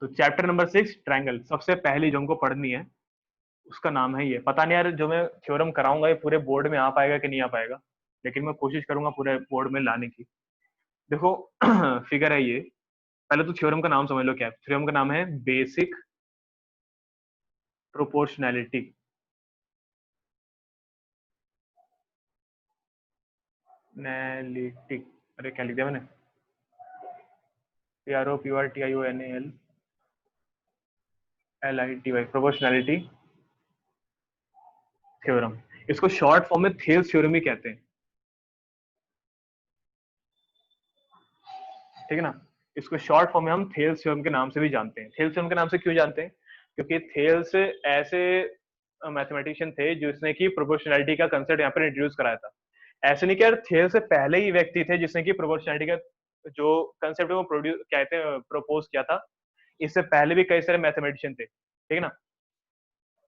S1: तो चैप्टर नंबर 6 ट्रायंगल, सबसे पहली जो हमको पढ़नी है उसका नाम है ये। पता नहीं यार जो मैं थ्योरम कराऊंगा ये पूरे बोर्ड में आ पाएगा कि नहीं आ पाएगा, लेकिन मैं कोशिश करूंगा पूरे बोर्ड में लाने की। देखो फिगर है ये, पहले तो थ्योरम का नाम समझ लो क्या है। थ्योरम का नाम है बेसिक प्रोपोर्शनैलिटी। नैलिटिक, अरे क्या लिख दिया मैंने, PROPRTIONALLITY, प्रोपोर्शनैलिटी थ्योरम। इसको शॉर्ट फॉर्म में थेल्स थ्योरम भी कहते हैं, ठीक है ना। इसको शॉर्ट फॉर्म में हम थेल्स थ्योरम के नाम से भी जानते हैं। थेल्स थ्योरम के नाम से क्यों जानते हैं? क्योंकि थेल्स ऐसे मैथमेटिशियन थे जिसने की प्रोपोर्शनैलिटी का कंसेप्ट यहाँ पर इंट्रोड्यूस कराया था। ऐसे नहीं कि यार थेल्स से पहले ही व्यक्ति थे जिसने की प्रोपोर्शनैलिटी का जो कंसेप्ट है वो प्रोड्यूस कहते हैं प्रपोज किया था। इससे पहले भी कई सारे मैथमेटिशियन थे, ठीक है ना।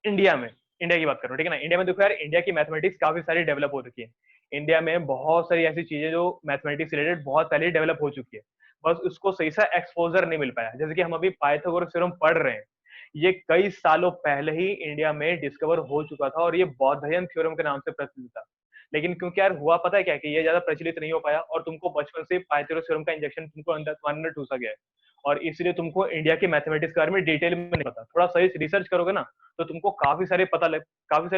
S1: इंडिया में, इंडिया की बात करो, ठीक है ना। इंडिया में देखो यार, इंडिया की मैथमेटिक्स काफी सारी डेवलप हो चुकी है। इंडिया में बहुत सारी ऐसी चीजें जो मैथमेटिक्स रिलेटेड बहुत पहले डेवलप हो चुकी है, बस उसको सही सा एक्सपोजर नहीं मिल पाया। जैसे कि हम अभी पाइथागोरस थ्योरम पढ़ रहे हैं, ये कई सालों पहले ही इंडिया में डिस्कवर हो चुका था और ये बौद्धायन थ्योरम के नाम से प्रसिद्ध था। लेकिन क्योंकि यार हुआ पता है क्या, कि ये ज्यादा प्रचलित नहीं हो पाया और तुमको बचपन से पाइथागोरस थ्योरम का इंजेक्शन तुमको अंदर तुम्हारे अंदर ठूसा गया है, और इसलिए तुमको इंडिया के मैथमेटिक्स के बारे में डिटेल में नहीं पता। थोड़ा सही रिसर्च करोगे ना तो तुमको काफी सारी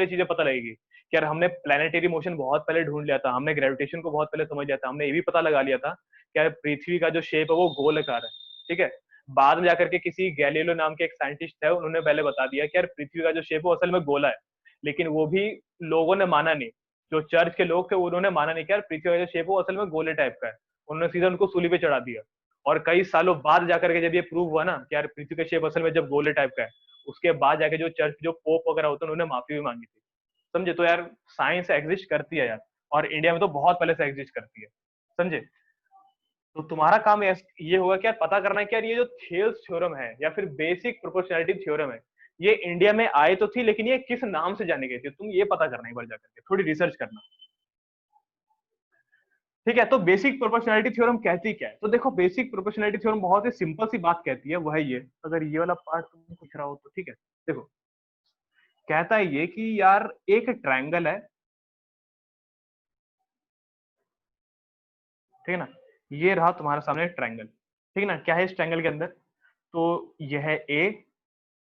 S1: चीजें पता लगेगी कि यार हमने प्लानिटरी मोशन बहुत पहले ढूंढ लिया था, हमने ग्रेविटेशन को बहुत पहले समझ लिया था, हमने ये भी पता लगा लिया था कि यार पृथ्वी का जो शेप है वो गोलाकार है, ठीक है। बाद में जाकर के किसी गैलीलियो नाम के एक साइंटिस्ट है, उन्होंने पहले बता दिया कि यार पृथ्वी का जो शेप है वो असल में गोला है, लेकिन वो भी लोगों ने माना नहीं। जो चर्च के लोग थे उन्होंने माना नहीं कि यार पृथ्वी का जो शेप है वो असल में गोले टाइप का है, उन्होंने सीधा उनको सूली पे चढ़ा दिया। और कई सालों बाद जाकर के जब ये प्रूव हुआ ना कि यार पृथ्वी का शेप असल में जब गोले टाइप का है, उसके बाद जाके जो चर्च जो पोप वगैरह होते हैं उन्होंने माफी भी मांगी थी, समझे। तो यार साइंस एग्जिस्ट करती है यार, और इंडिया में तो बहुत पहले से एग्जिस्ट करती है, समझे। तो तुम्हारा काम ये होगा कि यार पता करना है कि यार ये जो थेल्स थ्योरम है या फिर बेसिक प्रोपोर्शनैलिटी थ्योरम है, ये इंडिया में आए तो थी, लेकिन ये किस नाम से जानी गई थी, तुम ये पता करना एक बार जाकर के, थोड़ी रिसर्च करना, ठीक है। तो बेसिक प्रोपोर्शनैलिटी थ्योरम कहती क्या है? तो देखो बेसिक प्रोपोर्शनैलिटी थ्योरम बहुत ही सिंपल सी बात कहती है, वह है ये, अगर ये वाला पार्ट तुम पूछ रहा हो तो, ठीक है। देखो कहता है ये कि यार एक ट्रायंगल है, ठीक है ना, ये रहा तुम्हारे सामने ट्रायंगल, ठीक है ना। क्या है इस ट्रायंगल के अंदर? तो यह है ए,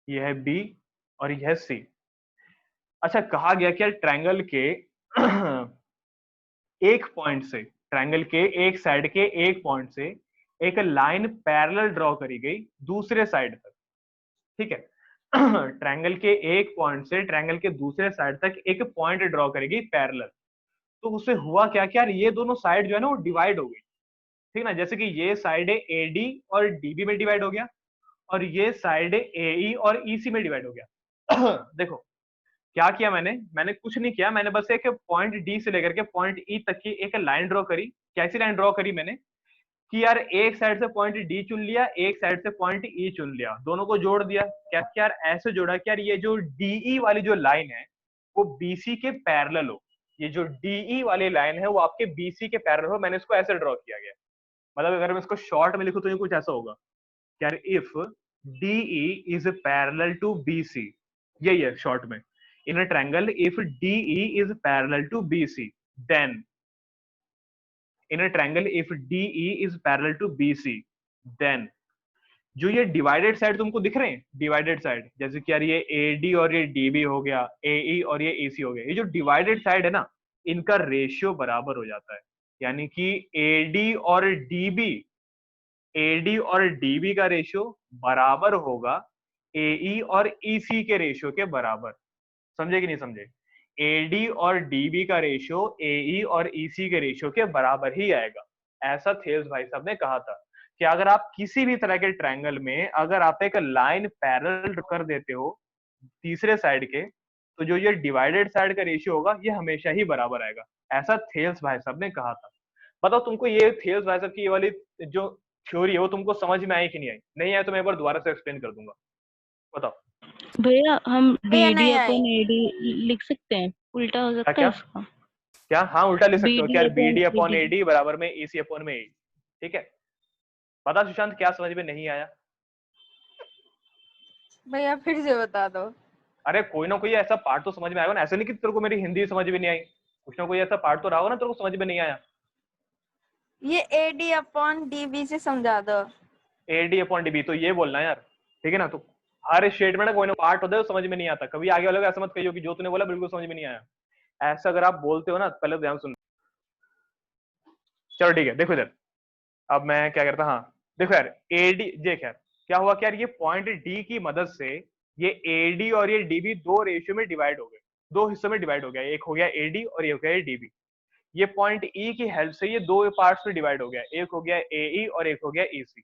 S1: यह है बी और यह है सी। अच्छा, कहा गया कि यार ट्रायंगल के एक पॉइंट से, ट्रायंगल के एक साइड के एक पॉइंट से एक लाइन पैरेलल ड्रॉ करी गई दूसरे साइड तक, ठीक है। ट्रायंगल के एक पॉइंट से ट्रायंगल के दूसरे साइड तक एक पॉइंट ड्रॉ करेगी पैरेलल। तो उससे हुआ क्या, क्या ये दोनों साइड जो है ना वो डिवाइड हो गई, ठीक है ना। जैसे कि ये साइड है एडी और डीबी में डिवाइड हो गया, और ये साइड है एई और ईसी में डिवाइड हो गया। देखो क्या किया मैंने कुछ नहीं किया, मैंने बस एक पॉइंट डी से लेकर के पॉइंट ई तक की एक लाइन ड्रॉ करी। कैसी लाइन ड्रॉ करी मैंने कि यार एक साइड से पॉइंट डी चुन लिया, एक साइड से पॉइंट ई चुन लिया, दोनों को जोड़ दिया। क्या यार ऐसे जोड़ा कि यार ये जो डीई वाली जो लाइन है वो बीसी के पैरेलल हो, ये जो डीई वाली लाइन है वो आपके बीसी के पैरेलल हो। मैंने इसको ऐसे ड्रॉ किया गया। मतलब अगर मैं इसको शॉर्ट में लिखूं तो ये कुछ ऐसा होगा यार, if DE is parallel to BC, यही है शॉर्ट में, in a triangle if DE is parallel to BC then, in a triangle if DE is parallel to BC then, जो ये डिवाइडेड साइड तुमको दिख रहे हैं, डिवाइडेड साइड जैसे कि यार ये एडी और ये डीबी हो गया, एई और ये एसी हो गया, ये जो डिवाइडेड साइड है ना इनका रेशियो बराबर हो जाता है। यानी कि एडी और डीबी, एडी और डीबी का रेशियो बराबर होगा एई और ईसी के रेशियो के बराबर। समझे कि नहीं समझे? एडी और डीबी का रेशियो एई और ईसी के रेशियो के बराबर ही आएगा। ऐसा थेल्स भाई साहब ने कहा था कि अगर आप किसी भी तरह के ट्रायंगल में अगर आप एक लाइन पैरेलल कर देते हो तीसरे साइड के, तो जो ये डिवाइडेड साइड का रेशियो होगा ये हमेशा ही बराबर आएगा। ऐसा थेल्स भाई साहब ने कहा था। बताओ तुमको ये थेल्स भाई साहब की ये वाली जो थ्योरी है वो तुमको समझ में आई कि नहीं आई? नहीं आई तो मैं एक बार दोबारा से एक्सप्लेन कर दूंगा। बताओ।
S2: भैया हम
S4: भैया
S2: डी डी
S4: नहीं
S2: अपन
S4: आई।
S2: एडी लिख सकते हैं, उल्टा हो सकता
S1: क्या
S2: है इसका।
S1: क्या? हाँ उल्टा ले सकते हो
S2: BD
S1: क्या?
S2: upon
S1: BD upon
S2: AD।
S1: AD बराबर में ईसी अपॉन में ए। ठीक है, बता सुशांत क्या समझ में नहीं आया?
S4: भैया फिर से बता दो।
S1: अरे कोई ना कोई ऐसा पार्ट तो समझ में आएगा ना, ऐसे नहीं कि तेरे को मेरी हिंदी समझ में नहीं आई, कुछ ना कोई ऐसा पार्ट तो रहा होगा ना तेरे को समझ में नहीं आया।
S4: ये एडी अपॉन डीबी से समझा दो।
S1: एडी अपॉन डीबी तो ये बोलना है यार, ठीक है ना? तो हर स्टेटमेंट में कोई ना पार्ट होता है समझ में नहीं आता। कभी आगे वाले को ऐसा मत कहियो कि जो तूने बोला बिल्कुल समझ में नहीं आया। ऐसा अगर आप बोलते हो ना पहले तो ध्यान सुन। चलो ठीक है, देखो इधर, अब मैं क्या करता, हाँ देखो यार एडी देख यार क्या हुआ कि यार ये पॉइंट डी की मदद से ये एडी और ये डीबी दो रेशियो में डिवाइड हो गए, दो हिस्सों में डिवाइड हो गया। एक हो गया एडी और एक हो गया डीबी। ये पॉइंट ई की हेल्प से ये दो पार्ट्स में डिवाइड हो गया, एक हो गया एई और एक हो गया ईसी।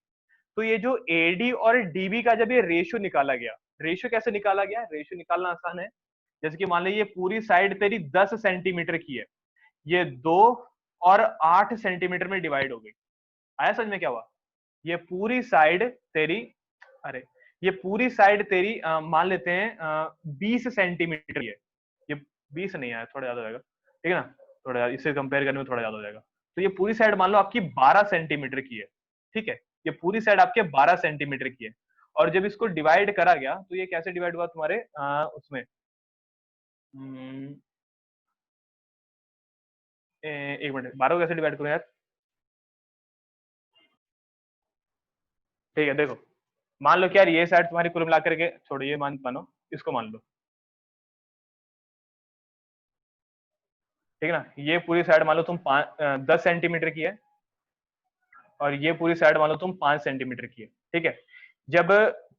S1: तो ये जो एडी और डीबी का जब ये रेशियो निकाला गया, रेशियो कैसे निकाला गया? रेशियो निकालना आसान है। जैसे कि मान लीजिए ये पूरी साइड तेरी 10 सेंटीमीटर की है, ये 2 और 8 सेंटीमीटर में डिवाइड हो गई। आया समझ में क्या हुआ? ये पूरी साइड तेरी, अरे ये पूरी साइड तेरी मान लेते हैं 20 सेंटीमीटर की है। ये 20 नहीं आया, थोड़ा ज्यादा हो जाएगा, ठीक है ना? थोड़ा ज्यादा, इससे कंपेयर करने में थोड़ा ज्यादा हो जाएगा। तो ये पूरी साइड मान लो आपकी 12 सेंटीमीटर की है, ठीक है? ये पूरी साइड आपके 12 सेंटीमीटर की है। और जब इसको डिवाइड करा गया तो ये कैसे डिवाइड हुआ तुम्हारे उसमें, एक मिनट, 12 को कैसे डिवाइड करूं यार? ठीक है देखो, मान लो कि यार ये साइड तुम्हारी कुल मिला करके छोड़ो, ये मानो इसको मान लो, ठीक है ना? ये पूरी साइड मान लो तुम 10 सेंटीमीटर की है और ये पूरी साइड मान लो तुम 5 सेंटीमीटर की है, ठीक है? जब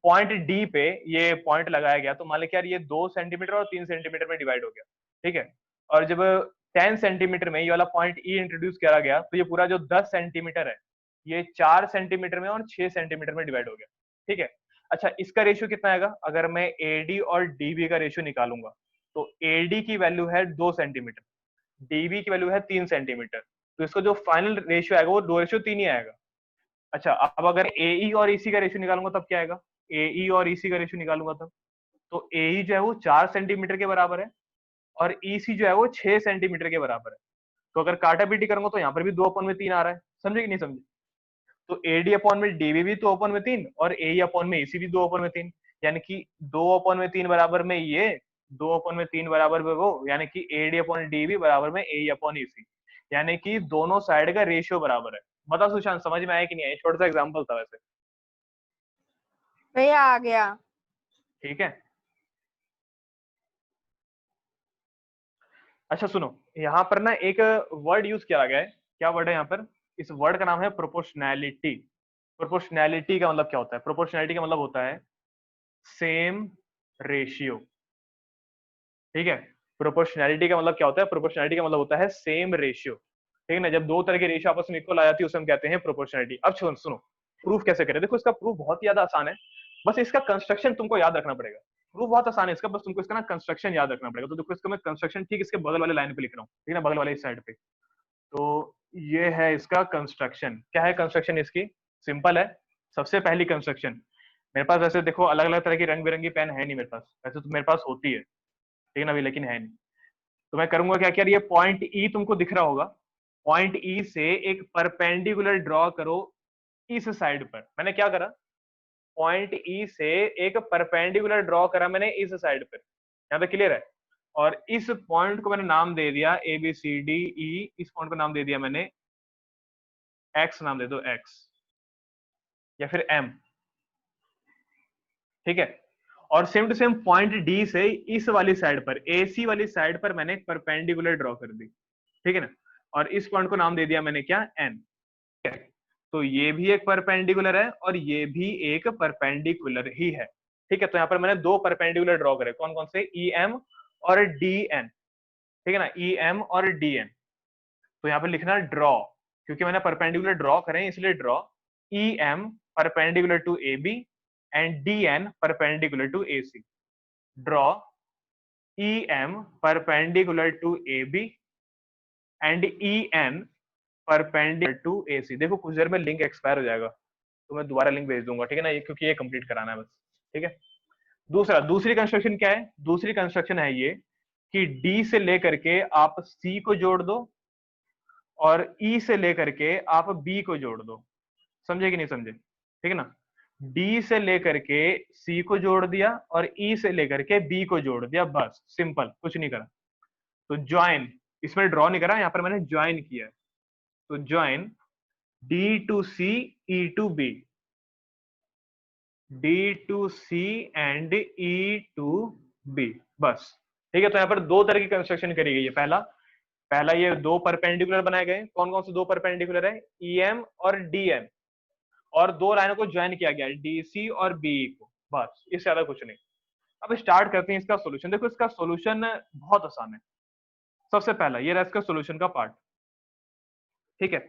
S1: पॉइंट डी पे ये पॉइंट लगाया गया तो मान लो कि यार ये 2 सेंटीमीटर और 3 सेंटीमीटर में डिवाइड हो गया, ठीक है? और जब 10 सेंटीमीटर में ये वाला पॉइंट ई इंट्रोड्यूस करा गया तो ये पूरा जो 10 सेंटीमीटर है ये 4 सेंटीमीटर में और 6 सेंटीमीटर में डिवाइड हो गया, ठीक है? अच्छा इसका रेशियो कितना आएगा? अगर मैं एडी और डीबी का रेशियो निकालूंगा तो एडी की वैल्यू है 2 सेंटीमीटर, डीबी की वैल्यू है 3 सेंटीमीटर, तो इसका जो फाइनल रेशियो आएगा वो 2:3 ही आएगा। अच्छा अब अगर एई और ईसी का रेशियो निकालूंगा तब क्या आएगा? एई और ईसी का रेशियो निकालूंगा तब, तो एई जो है वो 4 सेंटीमीटर के बराबर है और ईसी जो है वो 6 सेंटीमीटर के बराबर है। तो अगर काटा पीटी करूंगा तो यहाँ पर भी 2/3 आ रहा है। समझे कि नहीं समझे? तो एडी अपॉन में डीबी भी 2/3 और एई अपॉन में ईसी भी 2/3, यानी कि 2/3 बराबर में ये, 2/3 बराबर में वो, यानी कि एडी अपॉन डीबी बराबर में एई अपॉन ईसी, यानी कि दोनों साइड का रेशियो बराबर है। बता सुशांत समझ में आया कि नहीं आया? छोटा सा एग्जांपल था वैसे।
S4: भैया आ गया।
S1: ठीक है, अच्छा सुनो, यहाँ पर ना एक वर्ड यूज किया गया है। क्या वर्ड है यहाँ पर? इस वर्ड का नाम है प्रोपोर्शनैलिटी। प्रोपोर्शनैलिटी का मतलब क्या होता है? प्रोपोर्शनैलिटी का मतलब होता है सेम रेशियो, ठीक है? प्रोपोर्शनैलिटी का मतलब क्या होता है? प्रोपोर्शनैलिटी का मतलब होता है सेम रेशियो, ठीक है ना? जब दो तरह की रेशियो आपस में इक्वल आ जाती है उसे हम कहते हैं प्रोपोर्शनैलिटी। अब सुनो प्रूफ कैसे करें। देखो इसका प्रूफ बहुत ही ज्यादा आसान है, बस इसका कंस्ट्रक्शन तुमको याद रखना पड़ेगा। प्रूफ बहुत आसान है इसका, बस तुमको इसका ना कंस्ट्रक्शन याद रखना पड़ेगा। तो देखो इसका मैं कंस्ट्रक्शन ठीक इसके बगल वाले लाइन पे लिख रहा हूँ, ठीक है ना, बगल वाले इस साइड पे। तो ये है इसका कंस्ट्रक्शन। क्या है कंस्ट्रक्शन इसकी? सिंपल है। सबसे पहली कंस्ट्रक्शन, मेरे पास वैसे देखो अलग अलग तरह की रंग बिरंगी पेन है नहीं मेरे पास, वैसे तो मेरे पास होती है, ठीक है ना, अभी लेकिन है नहीं। तो मैं करूंगा क्या, ये पॉइंट ई तुमको दिख रहा होगा, पॉइंट ई से एक परपेंडिकुलर ड्रॉ करो इस साइड पर। मैंने क्या करा, पॉइंट ई से एक परपेंडिकुलर ड्रॉ करा मैंने इस साइड पर। यहाँ पे क्लियर है? और इस पॉइंट को मैंने नाम दे दिया A B C D E, इस पॉइंट को नाम दे दिया मैंने एक्स, नाम दे दो एक्स या फिर एम, ठीक है। और same to same point D से इस वाली साइड पर, एसी वाली साइड पर मैंने एक परपेंडिकुलर ड्रॉ कर दी, ठीक है ना। और इस पॉइंट को नाम दे दिया मैंने क्या, एन, ठीक है। तो ये भी एक परपेंडिकुलर है और ये भी एक परपेंडिकुलर ही है, ठीक है। तो यहाँ पर मैंने दो परपेंडिकुलर ड्रॉ करे, कौन कौन से, ई एम और डी एन, ठीक है ना, ई एम और डी एन। तो यहाँ पर लिखना ड्रॉ, क्योंकि मैंने परपेंडिकुलर ड्रॉ करे इसलिए draw E M perpendicular to A B and dn perpendicular to AC. Draw EM perpendicular to AB and EN perpendicular to AC. देखो कुछ देर में लिंक एक्सपायर हो जाएगा तो मैं दोबारा लिंक भेज दूंगा, ठीक है ना, ये क्योंकि ये कंप्लीट कराना है बस, ठीक है। दूसरी कंस्ट्रक्शन क्या है, दूसरी कंस्ट्रक्शन है ये कि D से लेकर के आप C को जोड़ दो और E से लेकर के आप B को जोड़ दो। समझे कि नहीं समझे? ठीक है ना, D से लेकर के C को जोड़ दिया और E से लेकर के B को जोड़ दिया, बस सिंपल, कुछ नहीं करा। तो ज्वाइन, इसमें ड्रॉ नहीं करा, यहाँ पर मैंने ज्वाइन किया। तो join D to C E to B, D to C and E to B, बस, ठीक है। तो यहाँ पर दो तरह की कंस्ट्रक्शन करी गई है। पहला ये दो परपेंडिकुलर बनाए गए, कौन कौन से दो परपेंडिकुलर है, EM और DM, और दो लाइनों को ज्वाइन किया गया DC और BE को, बस, इससे ज्यादा कुछ नहीं। अब स्टार्ट करते हैं इसका सॉल्यूशन। देखो इसका सॉल्यूशन बहुत आसान है। सबसे पहला ये रहा इसका सॉल्यूशन का पार्ट, ठीक है।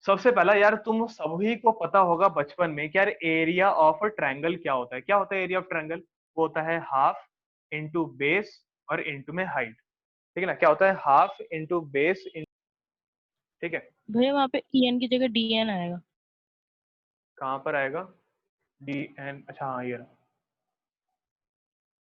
S1: सबसे पहला यार तुम सभी को पता होगा बचपन में कि यार एरिया ऑफ ट्रायंगल क्या होता है। क्या होता है एरिया ऑफ ट्रायंगल? वो होता है हाफ इंटू बेस और इंटू में हाइट, ठीक है ना। क्या होता है, हाफ इंटू बेस, ठीक है।
S2: भैया वहाँ पे EN की जगह DN आएगा।
S1: कहां पर आएगा, DN, अच्छा हाँ ये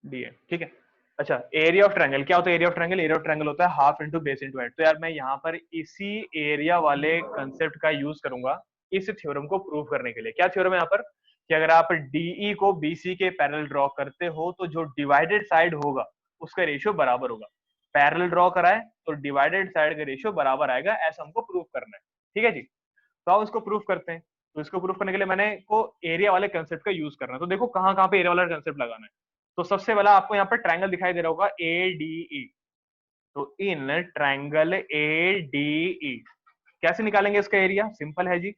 S1: DN, ठीक है। अच्छा, एरिया ऑफ ट्रायंगल क्या होता है, area of triangle, area of triangle होता है half into base into height. तो यार मैं यहाँ पर इसी एरिया वाले कंसेप्ट का यूज करूंगा इस थ्योरम को प्रूव करने के लिए। क्या थ्योरम है यहाँ पर, कि अगर आप DE को BC के पैरेलल ड्रॉ करते हो तो जो डिवाइडेड साइड होगा उसका रेशियो बराबर होगा। पैरेलल ड्रॉ कराए तो डिवाइडेड साइड का रेशियो बराबर आएगा, ऐसा हमको प्रूव करना है, ठीक है जी। तो आओ इसको प्रूव करते हैं। तो इसको प्रूव करने के लिए मैंने को एरिया वाले कंसेप्ट का यूज करना है। तो देखो कहाँ कहाँ पे एरिया वाला कंसेप्ट लगाना है। तो सबसे पहला आपको यहाँ पर ट्रायंगल दिखाई दे रहा होगा ADE। तो इन ट्रायंगल ADE कैसे निकालेंगे इसका एरिया, सिंपल है जी,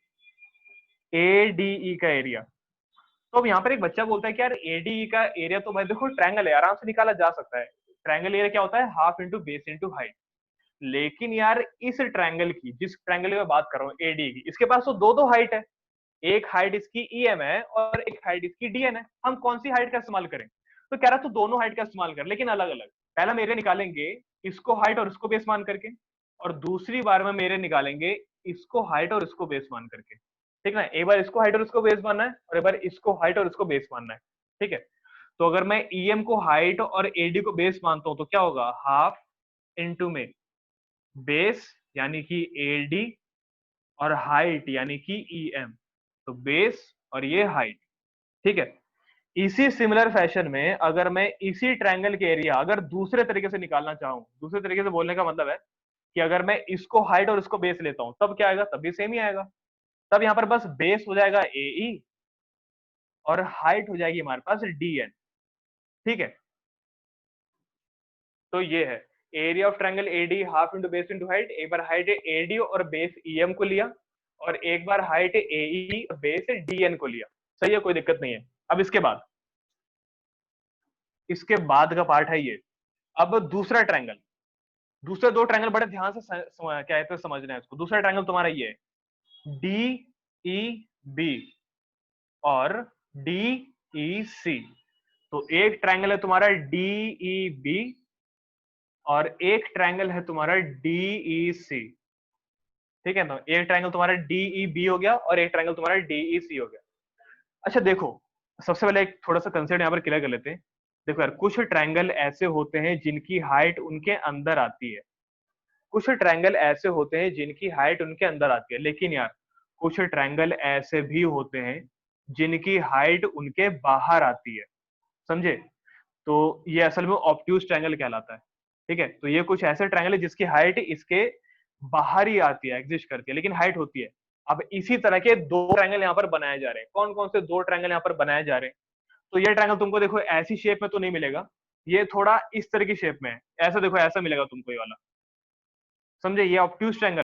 S1: ADE का एरिया। तो अब यहाँ पर एक बच्चा बोलता है कि यार ADE का एरिया तो भाई देखो ट्रायंगल है, आराम से निकाला जा सकता है। ट्रायंगल एरिया क्या होता है, half into base into height. लेकिन यार इस ट्रायंगल की, जिस ट्रायंगल की मैं बात कर रहा हूँ ADE की, इसके पास तो दो हाइट है। एक हाइट इसकी EM है और एक हाइट इसकी DN है। हम कौन सी हाइट का इस्तेमाल करें? तो कह रहा तो दोनों हाइट का इस्तेमाल कर, लेकिन अलग अलग। पहला मेरे निकालेंगे इसको हाइट और इसको बेस मान करके, और दूसरी बार में मेरे निकालेंगे इसको हाइट और इसको बेस मान करके, ठीक ना। एक बार इसको हाइट और इसको बेस मानना है और एक बार इसको हाइट और इसको बेस मानना है, ठीक है। तो अगर मैं EM को हाइट और AD को बेस मानता हूं तो क्या होगा, हाफ इंटू में बेस यानी कि AD और हाइट यानी कि EM, तो बेस और ये हाइट, ठीक है। इसी सिमिलर फैशन में अगर मैं इसी ट्रायंगल के एरिया अगर दूसरे तरीके से निकालना चाहूं, दूसरे तरीके से बोलने का मतलब है कि अगर मैं इसको हाइट और इसको बेस लेता हूं तब क्या आएगा, तब भी सेम ही आएगा। तब यहां पर बस बेस हो जाएगा AE और हाइट हो जाएगी हमारे पास DN, ठीक है। तो ये है area of triangle AD, half into base into height. एक बार हाइट AD और बेस EM को लिया और एक बार हाइट AE और बेस DN को लिया, सही है, कोई दिक्कत नहीं है। अब इसके बाद का पार्ट है ये। अब दूसरा ट्रायंगल, दूसरे दो ट्रायंगल बड़े ध्यान से क्या है तो समझना है इसको। दूसरा ट्रायंगल तुम्हारा ये है DEB और DEC। तो एक ट्रायंगल है तुम्हारा DEB और एक ट्रायंगल है तुम्हारा DEC। ठीक है, तो एक ट्रायंगल तुम्हारा DEB हो गया और एक ट्रायंगल तुम्हारा DEC हो गया। अच्छा देखो, सबसे पहले एक थोड़ा सा कंसेप्ट यहाँ पर क्लियर कर लेते हैं। देखो यार, कुछ ट्रायंगल ऐसे होते हैं जिनकी हाइट उनके अंदर आती है, कुछ ट्रायंगल ऐसे होते हैं जिनकी हाइट उनके अंदर आती है, लेकिन यार कुछ ट्रायंगल ऐसे भी होते हैं जिनकी हाइट उनके बाहर आती है, समझे? तो ये असल में ऑब्ट्यूज ट्रायंगल कहलाता है। ठीक है, तो ये कुछ ऐसे ट्रायंगल है जिसकी हाइट इसके बाहर ही आती है, एग्जिस्ट करती है, लेकिन हाइट होती है। अब इसी तरह के दो ट्रायंगल यहाँ पर बनाए जा रहे हैं। कौन कौन से दो ट्रायंगल यहाँ पर बनाए जा रहे हैं? तो ये ट्रायंगल तुमको देखो ऐसी शेप में तो नहीं मिलेगा, ये थोड़ा इस तरह की शेप में है, ऐसा देखो ऐसा मिलेगा तुमको ये वाला, समझे? ये ऑब्ट्यूज ट्रायंगल